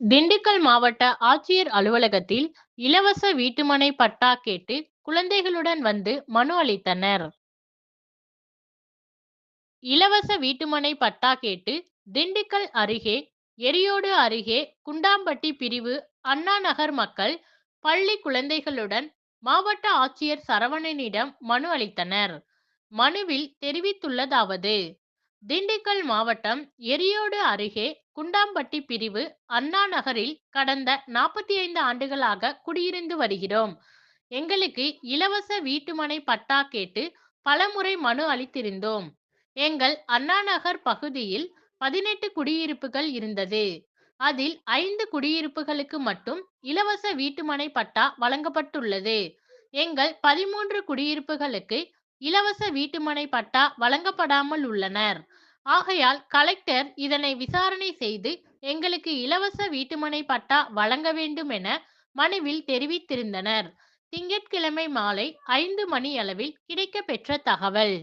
திண்டுக்கல் மாவட்ட ஆட்சியர் அலுவலகத்தில் இலவச வீட்டுமனை பட்டா கேட்டு குழந்தைகளுடன் வந்து மனு அளித்தனர். இலவச வீட்டுமனை பட்டா கேட்டு திண்டுக்கல் அருகே எரியோடு அருகே குண்டாம்பட்டி பிரிவு அண்ணா நகர் மக்கள் பள்ளி குழந்தைகளுடன் மாவட்ட ஆட்சியர் சரவணனிடம் மனு அளித்தனர். மனுவில் தெரிவித்துள்ளதாவது: திண்டுக்கல் மாவட்டம் எரியோடு அருகே குண்டாம்பட்டி பிரிவு அண்ணா நகரில் கடந்த 45 ஆண்டுகளாக குடியிருந்து வருகிறோம். எங்களுக்கு இலவச வீட்டுமனை பட்டா கேட்டு பலமுறை மனு அளித்திருந்தோம். எங்கள் அண்ணா நகர் பகுதியில் 18 குடியிருப்புகள் இருந்தது. அதில் 5 குடியிருப்புகளுக்கு மட்டும் இலவச வீட்டுமனை பட்டா வழங்கப்பட்டுள்ளது. எங்கள் 13 குடியிருப்புகளுக்கு இலவச வீட்டுமனை பட்டா வழங்கப்படாமல் உள்ளனர். ஆகையால் கலெக்டர் இதனை விசாரணை செய்து எங்களுக்கு இலவச வீட்டுமனை பட்டா வழங்க வேண்டும் என மனுவில் தெரிவித்திருந்தனர். திங்கட்கிழமை மாலை 5 மணியளவில் கிடைக்கப்பெற்ற தகவல்.